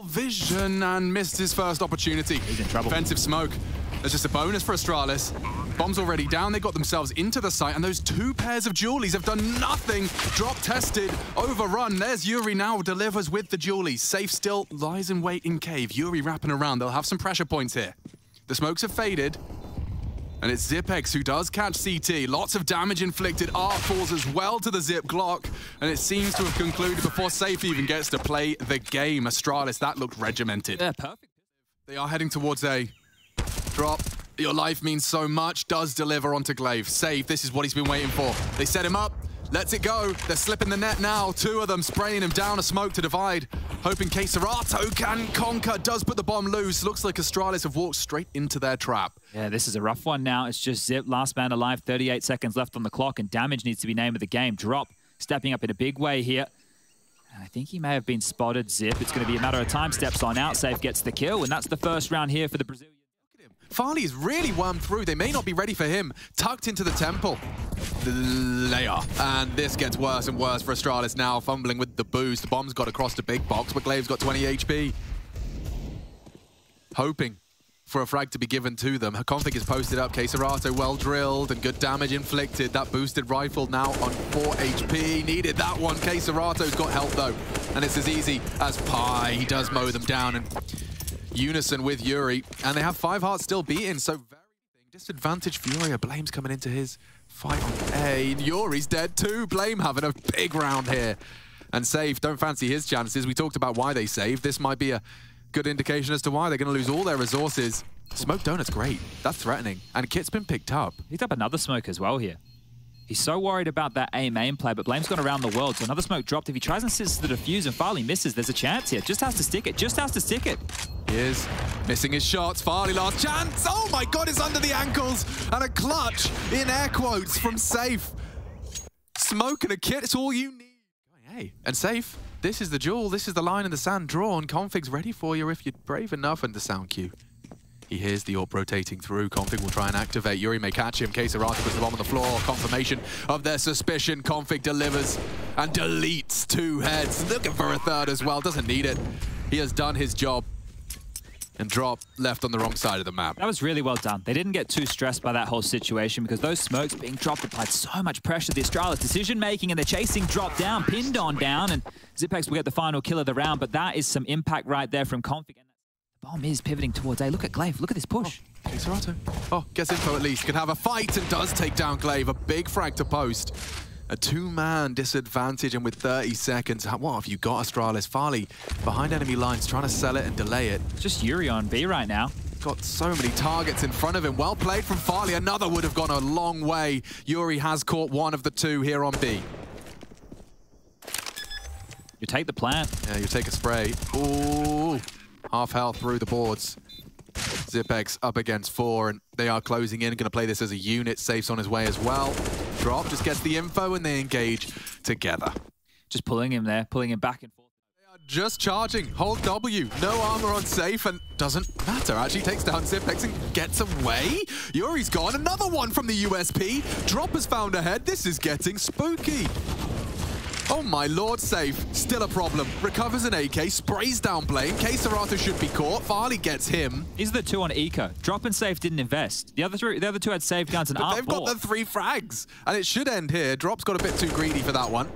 Vision and missed his first opportunity. He's in trouble. Defensive smoke. That's just a bonus for Astralis. Bomb's already down. They got themselves into the site, and those two pairs of Julies have done nothing. Drop tested, overrun. There's Yuri now, delivers with the Julies. Safe still lies in wait in cave. Yuri wrapping around. They'll have some pressure points here. The smokes have faded. And it's Zipex who does catch CT. Lots of damage inflicted. Art falls as well to the Zip Glock. And it seems to have concluded before Safe even gets to play the game. Astralis, that looked regimented. Yeah, perfect. They are heading towards A. Drop. Your life means so much. Does deliver onto Glaive. Safe, this is what he's been waiting for. They set him up. Lets it go. They're slipping the net now. Two of them spraying him down a smoke to divide. Hoping Serato can conquer. Does put the bomb loose. Looks like Astralis have walked straight into their trap. Yeah, this is a rough one now. It's just Zip, last man alive, 38 seconds left on the clock, and damage needs to be name of the game. Drop, stepping up in a big way here. And I think he may have been spotted, Zip. It's going to be a matter of time. Steps on out. Safe gets the kill, and that's the first round here for the Brazilian. Farley's really wormed through. They may not be ready for him. Tucked into the temple. They are. And this gets worse and worse for Astralis now, fumbling with the boost. The bomb's got across the big box, but Glaive's got 20 HP. Hoping for a frag to be given to them. Her config is posted up. Serato well drilled and good damage inflicted. That boosted rifle now on 4 HP. Needed that one. Serato's got help though. And it's as easy as pie. He does mow them down and unison with Yuri, and they have 5 hearts still beating, so very disadvantage FURIA. Blame's coming into his fight on A. Yuri's dead too. Blame having a big round here. And Safe, don't fancy his chances. We talked about why they saved. This might be a good indication as to why they're going to lose all their resources. Smoke Donut's great. That's threatening. And Kit's been picked up. Picked up another smoke as well here. He's so worried about that A main play, but Blame's gone around the world, so another smoke dropped. If he tries and sits to the defuse and Farley misses, there's a chance here. Just has to stick it. Just has to stick it. He is missing his shots. Farley last chance. Oh my God, it's under the ankles. And a clutch in air quotes from Safe. Smoke and a Kit, it's all you need. Hey, and Safe, this is the jewel. This is the line in the sand drawn. Config's ready for you if you're brave enough, and the sound cue. He hears the AWP rotating through. Config will try and activate. Yuri may catch him. Serato puts the bomb on the floor. Confirmation of their suspicion. Config delivers and deletes 2 heads. Looking for a third as well. Doesn't need it. He has done his job. And Drop left on the wrong side of the map. That was really well done. They didn't get too stressed by that whole situation because those smokes being dropped applied so much pressure to the Astralis decision-making, and they're chasing Drop down, pinned on down, and Zipex will get the final kill of the round, but that is some impact right there from Config. The bomb is pivoting towards A. Look at Glaive. Look at this push. Oh, Serato. Oh, gets info at least. Can have a fight and does take down Glaive. A big frag to post. A 2-man disadvantage, and with 30 seconds, what have you got, Astralis? Farley behind enemy lines, trying to sell it and delay it. It's just Yuri on B right now. Got so many targets in front of him. Well played from Farley. Another would have gone a long way. Yuri has caught one of the 2 here on B. You take the plant. Yeah, you take a spray. Ooh. Half health through the boards. Zipex up against 4, and they are closing in. Going to play this as a unit. Safe's on his way as well. Drop just gets the info, and they engage together. Just pulling him there, pulling him back and forth. They are just charging. Hold W. No armor on Safe, and doesn't matter. Actually takes down Zipex and gets away. Yuri's gone. Another one from the USP. Drop has found a head. This is getting spooky. Oh my lord, Safe. Still a problem. Recovers an AK, sprays down Blame. Serato should be caught. Farley gets him. These are the 2 on Eco. Drop and Safe didn't invest. The other 2 had save guns and But they've got the 3 frags. And it should end here. Drop's got a bit too greedy for that one.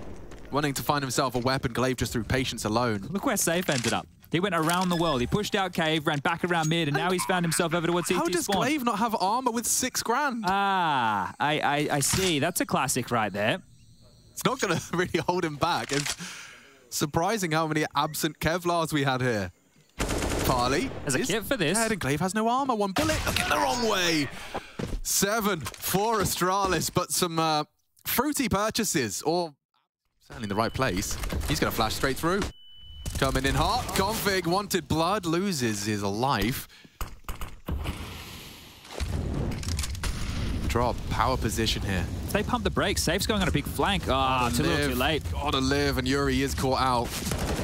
Wanting to find himself a weapon. Glaive just through patience alone. Look where Safe ended up. He went around the world. He pushed out Cave, ran back around mid, and now he's found himself over towards CT How does spawn. Glaive not have armor with 6 grand? Ah, I see. That's a classic right there. It's not going to really hold him back. It's surprising how many absent Kevlars we had here. Farley. There's a kit for this. And Glaive has no armor. 1 bullet. Look at the wrong way. 7 for Astralis, but some fruity purchases, or certainly in the right place. He's going to flash straight through. Coming in hot. Config wanted blood, loses his life. Drop, power position here. If they pump the brakes, Safe's going on a big flank. Ah, too little, too late. Gotta live, and Yuri is caught out.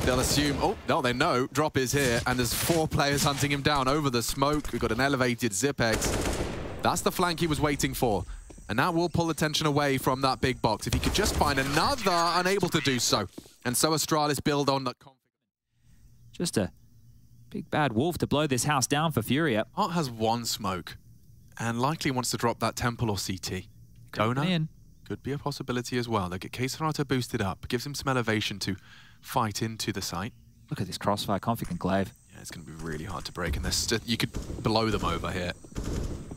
They'll assume, oh, no, they know. Drop is here, and there's 4 players hunting him down over the smoke. We've got an elevated Zipex. That's the flank he was waiting for. And that will pull attention away from that big box. If he could just find another, unable to do so. And so Astralis build on that confidence. Just a Big bad wolf to blow this house down for FURIA. Art has one smoke and likely wants to drop that temple or CT. Kona could be a possibility as well. They get Keserato boosted up, gives him some elevation to fight into the site. Look at this crossfire, Config and Glaive. Yeah, it's going to be really hard to break, and you could blow them over here.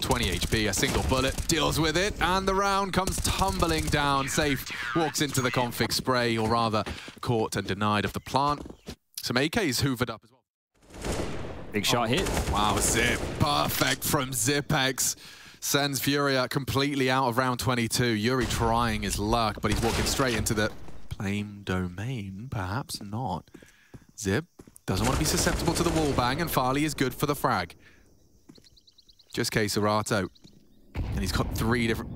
20 HP, a single bullet, deals with it, and the round comes tumbling down. Safe walks into the Config spray, or rather, caught and denied of the plant. Some AKs hoovered up as well. Big shot hit. Wow, Zip. Perfect from Zipex. Sends FURIA completely out of round 22. Yuri trying his luck, but he's walking straight into the claim domain. Perhaps not. Zip doesn't want to be susceptible to the wall bang, and Farley is good for the frag. Just Keserato. And he's got three different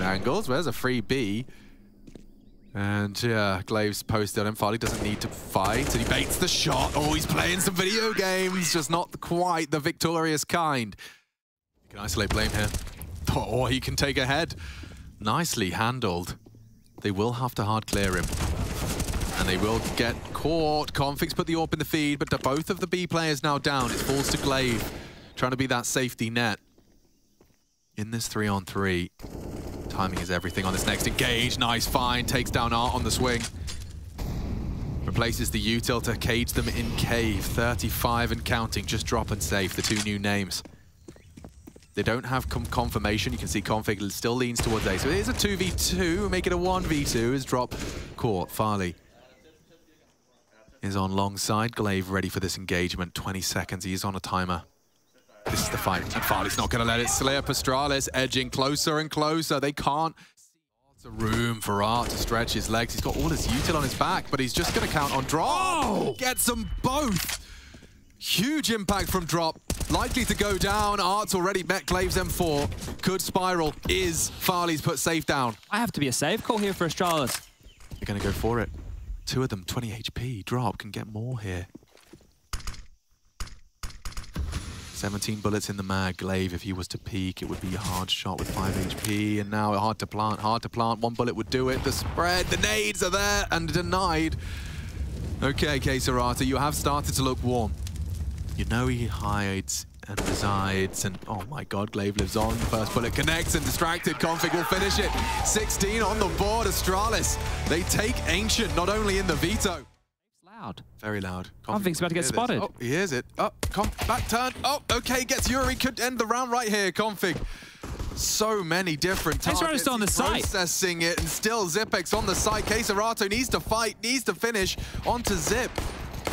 angles. Where's a free B? And yeah, Glaive's posted on him. Farley doesn't need to fight, and he baits the shot. Oh, he's playing some video games, just not quite the victorious kind. He can isolate Blame here. Or he can take a head. Nicely handled. They will have to hard clear him. And they will get caught. Config's put the AWP in the feed, but both of the B players now down. It falls to Glaive, trying to be that safety net. In this 3-on-3, timing is everything on this next engage. Nice find, takes down Art on the swing. Replaces the util to cage them in cave. 35 and counting, just drop and safe, the two new names. They don't have confirmation. You can see Config still leans towards A. So it is a 2v2, make it a 1v2 as drop caught. Farley is on long side. Glaive ready for this engagement. 20 seconds, he is on a timer. This is the fight, and Farley's not going to let it slip. Astralis edging closer and closer. They can't. Lots of room for Art to stretch his legs. He's got all his util on his back, but he's just going to count on drop. Oh! Gets them both. Huge impact from drop. Likely to go down. Art's already met Glaive's M4. Could spiral. Is Farley's put safe down. I have to be a save call here for Astralis. They're going to go for it. Two of them, 20 HP. Drop can get more here. 17 bullets in the mag. Glaive, if he was to peek, it would be a hard shot with 5 HP. And now hard to plant, hard to plant. One bullet would do it. The spread, the nades are there and denied. Okay, Keserato, you have started to look warm. You know he hides and resides, and oh my god, Glaive lives on. First bullet connects and distracted. Config will finish it. 16 on the board, Astralis. They take Ancient, not only in the veto. Loud. Very loud. Config's about to get spotted. Oh, he hears it. Oh, back turn. Oh, okay, gets Yuri. Could end the round right here, Config. So many different targets. Still on the site. Processing it, and still Zipex on the site. Keserato needs to fight, needs to finish. Onto Zip.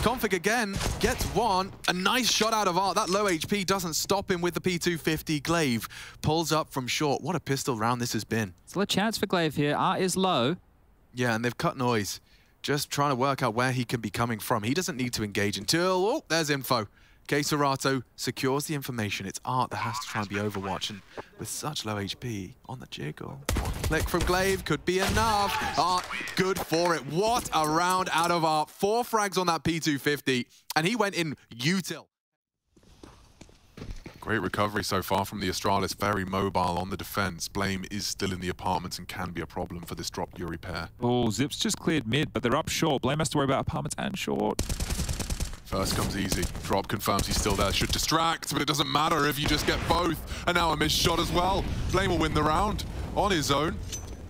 Config again, gets one. A nice shot out of Art. That low HP doesn't stop him with the P250. Glaive pulls up from short. What a pistol round this has been. Still a chance for Glaive here. Art is low. Yeah, and they've cut noise. Just trying to work out where he can be coming from. He doesn't need to engage until... Oh, there's info. Keserato secures the information. It's Art that has to try and be Overwatch. And with such low HP on the jiggle. One click from Glaive could be enough. Art, good for it. What a round out of Art. 4 frags on that P250. And he went in util. Great recovery so far from the Astralis. Very mobile on the defense. Blame is still in the apartments and can be a problem for this drop Yuri pair. Oh, Zip's just cleared mid, but they're up short. Blame has to worry about apartments and short. First comes easy. Drop confirms he's still there. Should distract, but it doesn't matter if you just get both. And now a missed shot as well. Blame will win the round on his own,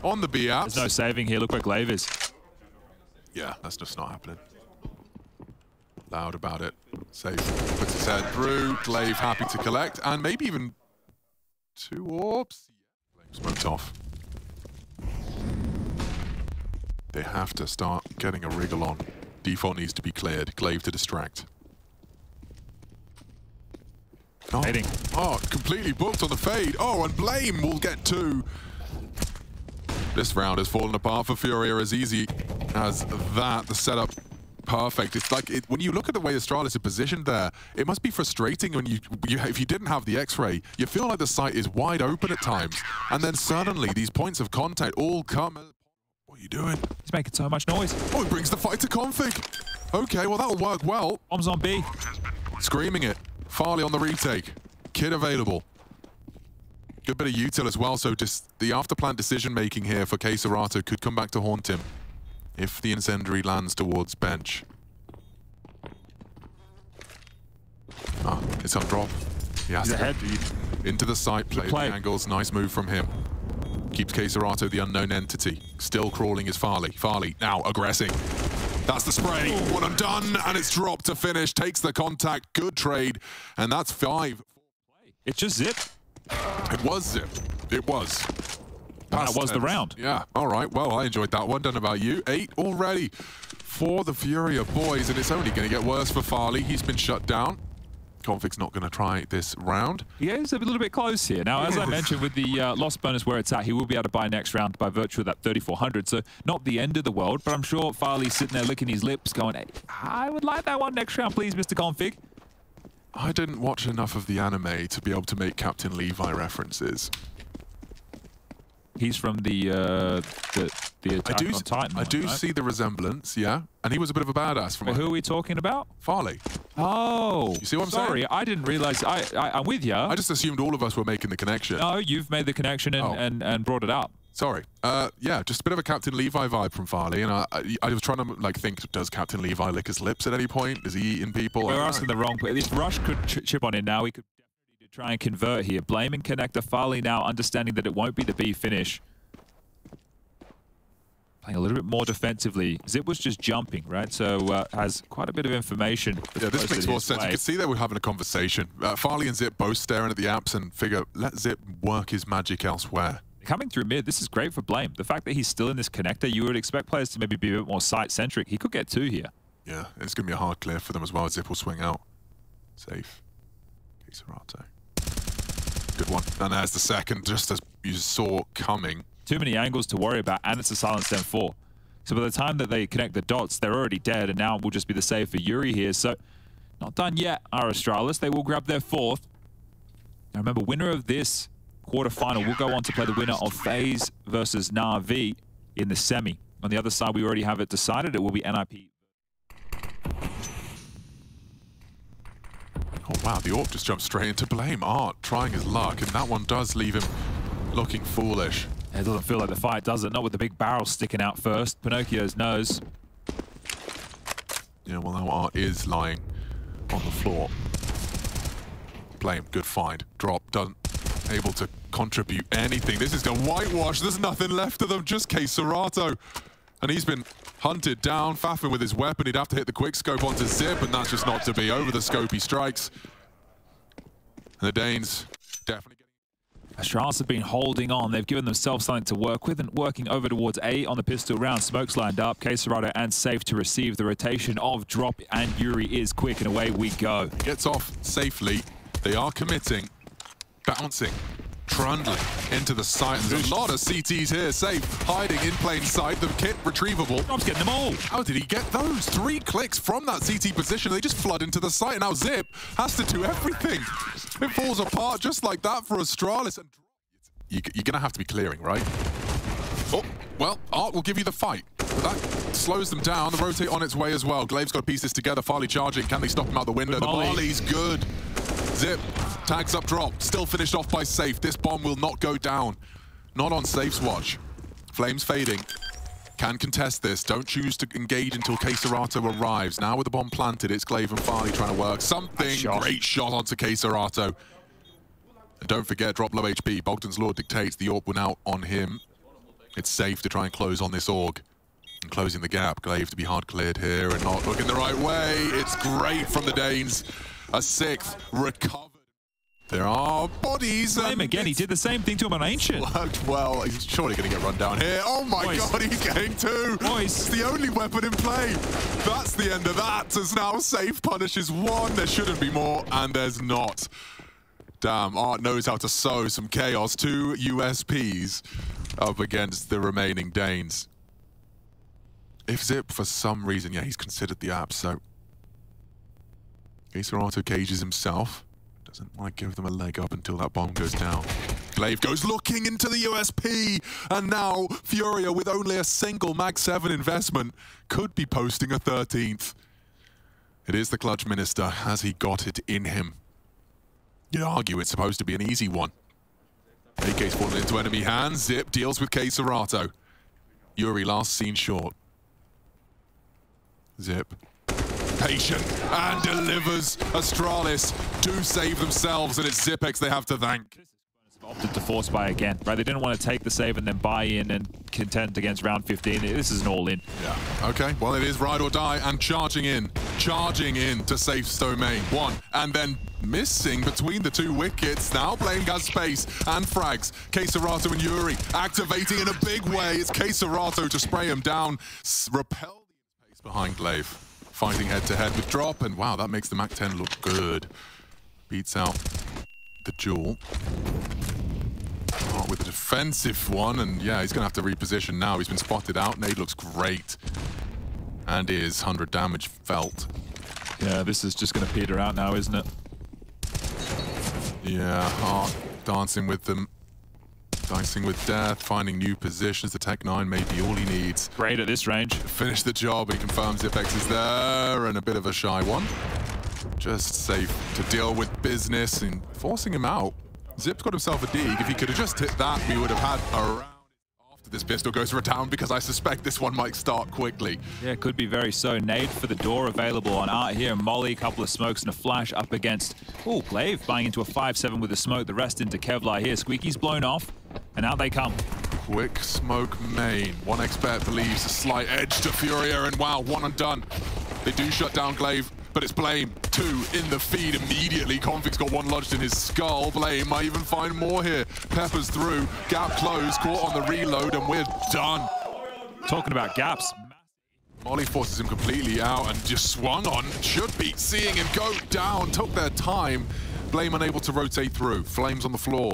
on the B apps. There's no saving here. Look where Glaive is. Yeah, that's just not happening. Loud about it. Safe. Puts his head through. Glaive happy to collect. And maybe even 2 orbs. Smoked off. They have to start getting a wriggle on. Default needs to be cleared. Glaive to distract. Oh, completely booked on the fade. Oh, and Blame will get 2. This round has fallen apart for FURIA as easy as that. The setup perfect. It's like when you look at the way Astralis is positioned there, it must be frustrating when if you didn't have the X-ray, you feel like the site is wide open at times, and then suddenly these points of contact all come. What are you doing? He's making so much noise. Oh, it brings the fight to Config. Okay, well that'll work well. Bombs on B. Screaming it. Farley on the retake. Kid available. Good bit of util as well, so just the after-plant decision-making here for Keserato could come back to haunt him if the incendiary lands towards bench. Ah, it's on drop. He has He's to ahead. into the site, play the angles, nice move from him. Keeps Queserato the unknown entity. Still crawling is Farley. Farley now aggressing. That's the spray. One and done, and it's dropped to finish. Takes the contact. Good trade, and that's 5. It's just Zip. It was Zip. It was. That was the round. Yeah. All right. Well, I enjoyed that one. Don't know about you. 8 already for the FURIA boys, and it's only going to get worse for Farley. He's been shut down. Config's not going to try this round. Yeah, he's a little bit close here. Now, as I mentioned, with the loss bonus where it's at, he will be able to buy next round by virtue of that 3,400. So not the end of the world, but I'm sure Farley's sitting there licking his lips going, hey, I would like that one next round, please, Mr. Config. I didn't watch enough of the anime to be able to make Captain Levi references. He's from the Attack on Titan. I do right? see the resemblance, yeah. And he was a bit of a badass from Who are we talking about? Farley. Oh, You see what I'm saying? sorry, I didn't realize. I'm with you. I just assumed all of us were making the connection. No, you've made the connection and brought it up. Sorry. Yeah, just a bit of a Captain Levi vibe from Farley. And I was trying to like think, does Captain Levi lick his lips at any point? Is he eating people? We're asking the wrong player. If Rush could chip on in now, we could definitely try and convert here. Blame and connector. Farley now understanding that it won't be the B finish. Playing a little bit more defensively. Zip was just jumping, right? So has quite a bit of information. Yeah, this makes more sense. You could see they were having a conversation. Farley and Zip both staring at the apps and figure, let Zip work his magic elsewhere. Coming through mid, this is great for Blame. The fact that he's still in this connector, you would expect players to maybe be a bit more site-centric. He could get 2 here. Yeah, it's going to be a hard clear for them as well. Zip will swing out. Safe. Queserato. Good one. And there's the second, just as you saw coming. Too many angles to worry about, and it's a silenced M4. So by the time that they connect the dots, they're already dead, and now it will just be the save for Yuri here. So not done yet, are Astralis. They will grab their 4th. Now remember, winner of this quarterfinal will go on to play the winner of FaZe versus Na'Vi in the semi. On the other side, we already have it decided. It will be NIP. Oh wow, the AWP just jumped straight into Blame. Art trying his luck, and that one does leave him looking foolish. It doesn't feel like the fight, does it? Not with the big barrel sticking out first. Pinocchio's nose. Yeah, well now Art is lying on the floor. Blame, good find. Drop, doesn't able to contribute anything. This is going to whitewash. There's nothing left of them, just Queserato. And he's been hunted down. Fafin with his weapon, he'd have to hit the quick scope onto Zip, and that's just not to be. Over the scope he strikes. And the Danes definitely getting... Astralis have been holding on. They've given themselves something to work with and working over towards A on the pistol round. Smoke's lined up. Queserato and Safe to receive the rotation of Drop, and Yuri is quick, and away we go. Gets off safely. They are committing. Bouncing. Trundling into the site. There's a lot of CTs here. Safe hiding in plain sight. The kit retrievable. Drop's getting them all. How did he get those? 3 clicks from that CT position. They just flood into the site. And now Zip has to do everything. It falls apart just like that for Astralis. And you're going to have to be clearing, right? Oh, well, Art will give you the fight. But that slows them down. The rotate on its way as well. Glaive's got to piece this together. Farley charging. Can they stop him out the window? The volley's good. Zip tags up Drop. Still finished off by Safe. This bomb will not go down. Not on Safe's watch. Flames fading. Can contest this. Don't choose to engage until Queserato arrives. Now with the bomb planted, it's Glaive and Farley trying to work something. Great shot onto Queserato. And don't forget, Drop low HP. Bogdan's Law dictates the AWP went out on him. It's Safe to try and close on this AUG. And closing the gap. Glaive to be hard cleared here and not looking the right way. It's great from the Danes. A 6th recovered. There are bodies. Blame again. He did the same thing to him on Ancient. Worked well. He's surely going to get run down here. Oh my God, he's getting 2. It's the only weapon in play. That's the end of that. As now Safe punishes 1. There shouldn't be more, and there's not. Damn, Art knows how to sow some chaos. 2 USPs up against the remaining Danes. If Zip, for some reason, yeah, he's considered the app, so Queserato cages himself. Doesn't want to give them a leg up until that bomb goes down. Glaive goes looking into the USP, and now FURIA, with only a single Mag 7 investment, could be posting a 13th. It is the Clutch Minister. Has he got it in him? You'd argue it's supposed to be an easy one. AK's fallen into enemy hands. Zip deals with Queserato. Yuri last seen short. Zip patient and delivers. Astralis do save themselves, and it's Zipex they have to thank. Opted to force buy again, right? They didn't want to take the save and then buy in and contend against round 15. This is an all-in. Yeah. Okay, well, it is ride or die, and charging in to safe domain. One, and then missing between the two wickets. Now Blame has space and frags. K-Serato and Yuri activating in a big way. It's K-Serato to spray him down, repel the pace behind Glaive. Fighting head-to-head with Drop, and wow, that makes the MAC-10 look good. Beats out the Jewel. Oh, with a defensive one, and yeah, he's going to have to reposition now. He's been spotted out. Nade looks great. And is 100 damage felt. Yeah, this is just going to peter out now, isn't it? Yeah, dancing with them. Dicing with death, finding new positions. The Tech-9 may be all he needs. Great at this range. Finish the job. He confirms Zipex is there, and a bit of a shy one. Just safe to deal with business and forcing him out. Zip's got himself a dig. If he could have just hit that, we would have had a round after this pistol goes for a down, because I suspect this one might start quickly. Yeah, could be very so. Nade for the door available on Art here. Molly, a couple of smokes and a flash up against, oh, Glaive buying into a 5-7 with a smoke. The rest into Kevlar here. Squeaky's blown off, and out they come. Quick smoke main. One expert believes a slight edge to Furia, and wow, one and done. They do shut down Glaive, but it's Blame. Two in the feed immediately. Config's got one lodged in his skull. Blame might even find more here. Peppers through. Gap closed. Caught on the reload, and we're done. Talking about gaps. Molly forces him completely out and just swung on. Should be seeing him go down. Took their time. Blame unable to rotate through. Flames on the floor.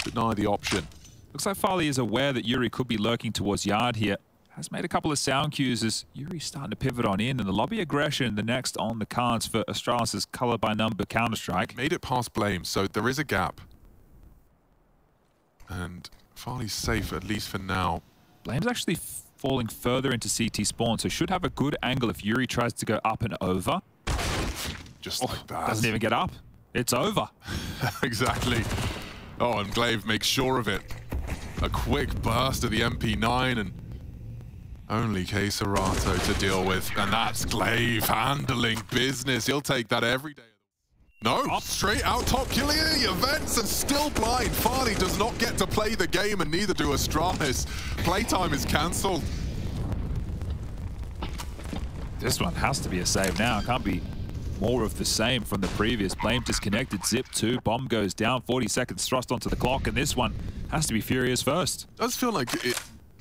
Deny the option. Looks like Farley is aware that Yuri could be lurking towards Yard here. Has made a couple of sound cues as Yuri's starting to pivot on in, and the lobby aggression, the next on the cards for Astralis' color by number Counter-Strike. Made it past Blame, so there is a gap. And Farley's safe, at least for now. Blame's actually falling further into CT spawn, so should have a good angle if Yuri tries to go up and over. Just like that. Doesn't even get up. It's over. Exactly. Oh, and Glaive makes sure of it. A quick burst of the MP9, and only K-Serato to deal with, and that's Glaive handling business. He'll take that every day. No, straight out top, killing the events and still blind. Farley does not get to play the game, and neither do Astralis. Playtime is cancelled. This one has to be a save now. It can't be more of the same from the previous. Blame disconnected, Zip 2, bomb goes down, 40 seconds thrust onto the clock, and this one has to be Furia's first. Does feel like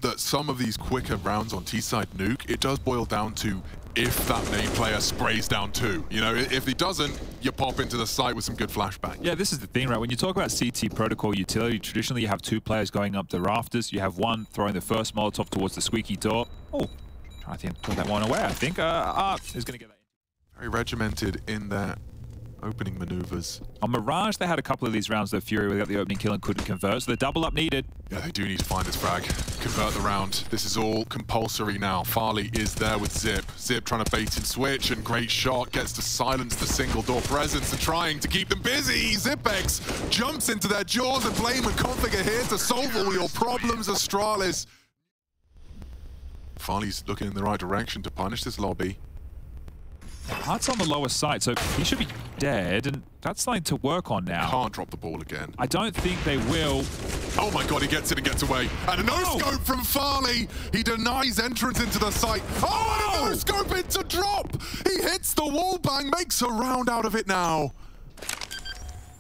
that some of these quicker rounds on T-side nuke, it does boil down to if that main player sprays down two. You know, if he doesn't, you pop into the site with some good flashbang. Yeah, this is the thing, right? When you talk about CT protocol utility, traditionally you have two players going up the rafters. You have one throwing the first Molotov towards the squeaky door. Oh, trying to put that one away. I think Art is going to get that. Very regimented in their opening maneuvers. On Mirage, they had a couple of these rounds though. Furia got the opening kill and couldn't convert, so the double up needed. Yeah, they do need to find this frag. Convert the round. This is all compulsory now. Farley is there with Zip. Zip trying to bait and switch, and great shot. Gets to silence the single door presence and trying to keep them busy. Zipex jumps into their jaws, and Blame and Config are here to solve all your problems, Astralis. Farley's looking in the right direction to punish this lobby. Art's on the lower side, so he should be dead, and that's something to work on now. Can't drop the ball again. I don't think they will. Oh my god, he gets it and gets away. And a no-scope from Farley. He denies entrance into the site. Oh, and a no-scope into Drop. He hits the wall bang, makes a round out of it now.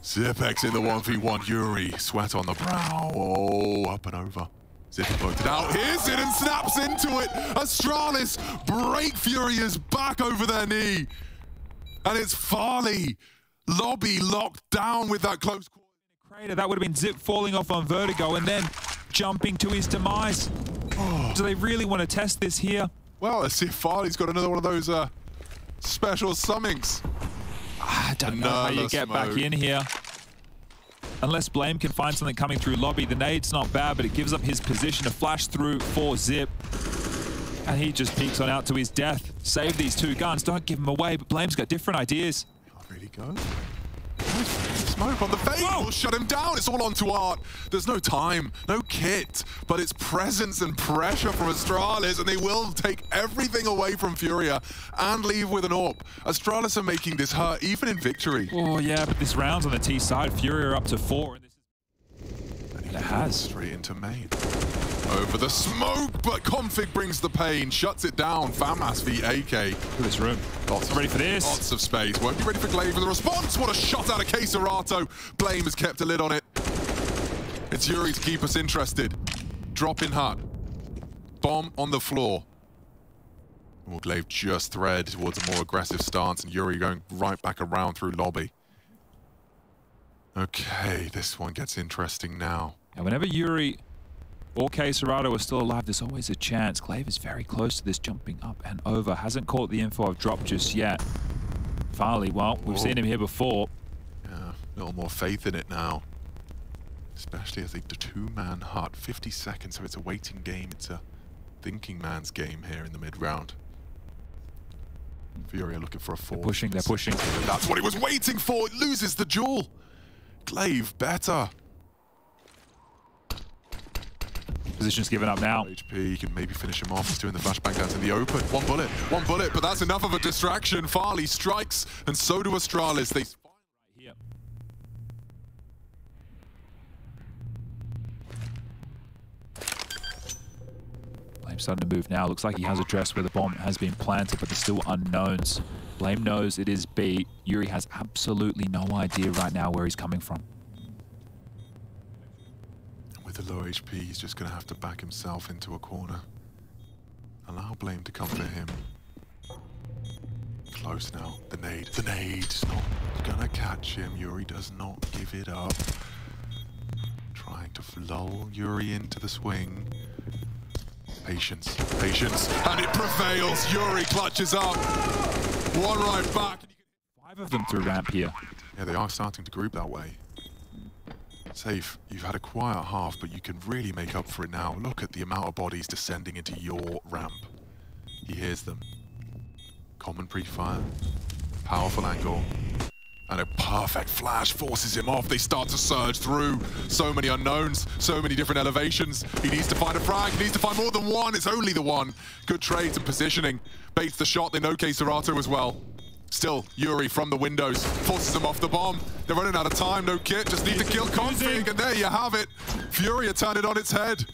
Zipex in the 1v1. Yuri, sweat on the brow. Oh, up and over. Zip floated out. Here's it and snaps into it. Astralis break Furia's back over their knee. And it's Farley. Lobby locked down with that close call. Crater, that would have been Zip falling off on Vertigo and then jumping to his demise. Oh. Do they really want to test this here? Well, let's see if Farley's got another one of those special summings. I don't know how you get back in here. Unless Blame can find something coming through lobby. The nade's not bad, but it gives up his position to flash through for Zip. And he just peeks on out to his death. Save these two guns, don't give them away, but Blame's got different ideas. Can't really go. Smoke on the fade will shut him down. It's all onto Art. There's no time, no kit, but it's presence and pressure from Astralis, and they will take everything away from FURIA and leave with an AWP. Astralis are making this hurt, even in victory. Oh, yeah, but this round's on the T side. FURIA are up to 4. And It has. Straight into main. Over the smoke, but Config brings the pain, shuts it down. FAMAS v AK. Look at this room. Ready for this? Lots of space. Won't be ready for Glaive for the response. What a shot out of Caserato. Blame has kept a lid on it. It's Yuri to keep us interested. Drop in hut. Bomb on the floor. Well, Glaive just thread towards a more aggressive stance, and Yuri going right back around through lobby. Okay, this one gets interesting now. And whenever Yuri or Caserato are still alive, there's always a chance. Glaive is very close to this jumping up and over. Hasn't caught the info of drop just yet. Farley, well, we've seen him here before. Yeah, a little more faith in it now. Especially as a two-man hut. 50 seconds, so it's a waiting game. It's a thinking man's game here in the mid-round. FURIA looking for a 4. They're pushing. That's what he was waiting for. It loses the duel. Glaive better. Position's given up now. HP can maybe finish him off. He's doing the flashbang down to the open. One bullet, but that's enough of a distraction. Farley strikes, and so do Astralis. They here. Blame starting to move now. Looks like he has addressed where the bomb has been planted, but there's still unknowns. Blame knows it is B. Yuri has absolutely no idea right now where he's coming from. With the low HP, he's just going to have to back himself into a corner. Allow Blame to come for him. Close now. The nade's not going to catch him. Yuri does not give it up. Trying to lull Yuri into the swing. Patience, and it prevails. Yuri clutches up. One right back. 5 of them through ramp here. Yeah, they are starting to group that way. Safe, you've had a quiet half, but you can really make up for it now. Look at the amount of bodies descending into your ramp. He hears them. Common pre-fire, powerful angle, and a perfect flash forces him off. They start to surge through. So many unknowns, so many different elevations. He needs to find a frag, he needs to find more than one. It's only the one. Good trades and positioning. Baits the shot, they know Caserato as well. Still, Yuri from the windows forces him off the bomb. They're running out of time, no kit, just need to kill Config, and there you have it. FURIA turned it on its head.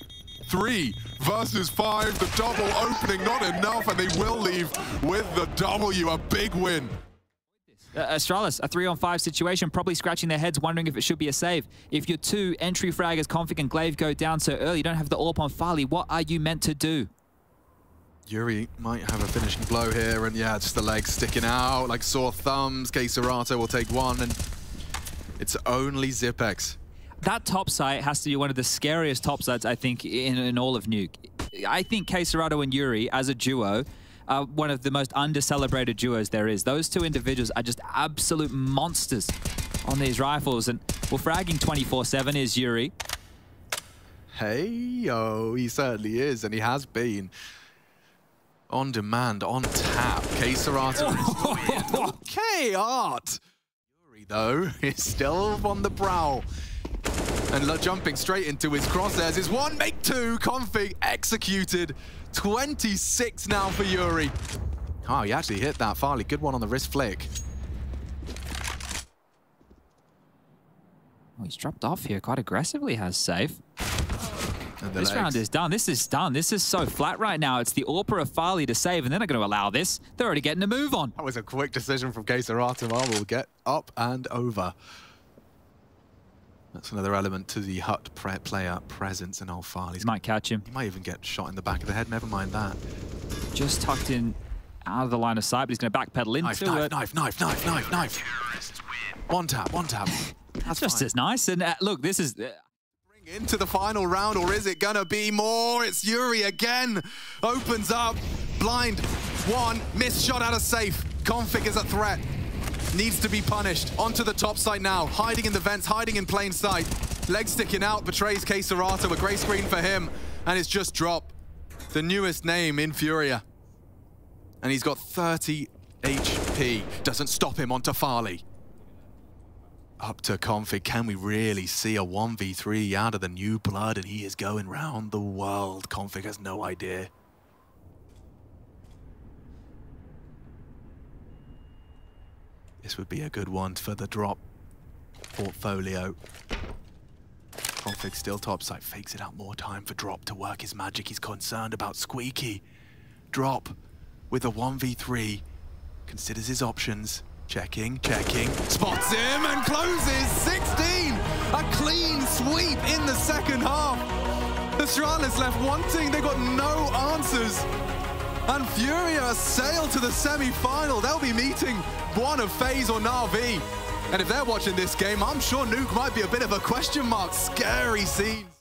3 versus 5, the double opening, not enough, and they will leave with the W, a big win. Astralis, a 3-on-5 situation, probably scratching their heads, wondering if it should be a save. If your 2 entry fraggers, Config and Glaive, go down so early, you don't have the AWP on Farley, what are you meant to do? Yuri might have a finishing blow here, and yeah, just the legs sticking out like sore thumbs. Caserato will take one, and it's only Zipex. That top site has to be one of the scariest top sites, I think, in all of Nuke. I think Caserato and Yuri, as a duo, are one of the most under-celebrated duos there is. Those 2 individuals are just absolute monsters on these rifles, and well, fragging 24/7 is Yuri. Hey, oh, he certainly is, and he has been. On demand, on tap. Caserato. Okay, Art. Yuri, though, is still on the prowl. And jumping straight into his crosshairs is 1, make 2. Config executed. 26 now for Yuri. Oh, he actually hit that. Farley, good one on the wrist flick. Oh, he's dropped off here quite aggressively, has safe. This legs. round is done. This is done. This is so flat right now. It's the AWP of Farley to save, and they're not going to allow this. They're already getting a move on. That was a quick decision from Caserato. Well, we'll get up and over. That's another element to the hut player presence, and Farley Might catch him. He might even get shot in the back of the head. Never mind that. Just tucked in out of the line of sight, but he's going to backpedal into it. Knife. One tap. That's just fine. as nice. And look, this is... Into the final round, or is it gonna be more? It's Yuri again. Opens up. Blind. 1. Missed shot out of safe. Config is a threat. Needs to be punished. Onto the top side now. Hiding in the vents, hiding in plain sight. Leg sticking out, betrays Caserato. A grey screen for him. And it's just drop. The newest name in FURIA. And he's got 30 HP. Doesn't stop him onto Farley. Up to Config, can we really see a 1v3 out of the new blood? And he is going round the world. Config has no idea. This would be a good one for the drop portfolio. Config still topside, fakes it out more time for Drop to work his magic. He's concerned about Squeaky. Drop with a 1v3, considers his options. Checking, spots him and closes 16! A clean sweep in the second half. Astralis left wanting, they got no answers. And FURIA sail to the semi-final. They'll be meeting one of FaZe or Na'Vi. And if they're watching this game, I'm sure Nuke might be a bit of a question mark. Scary scenes.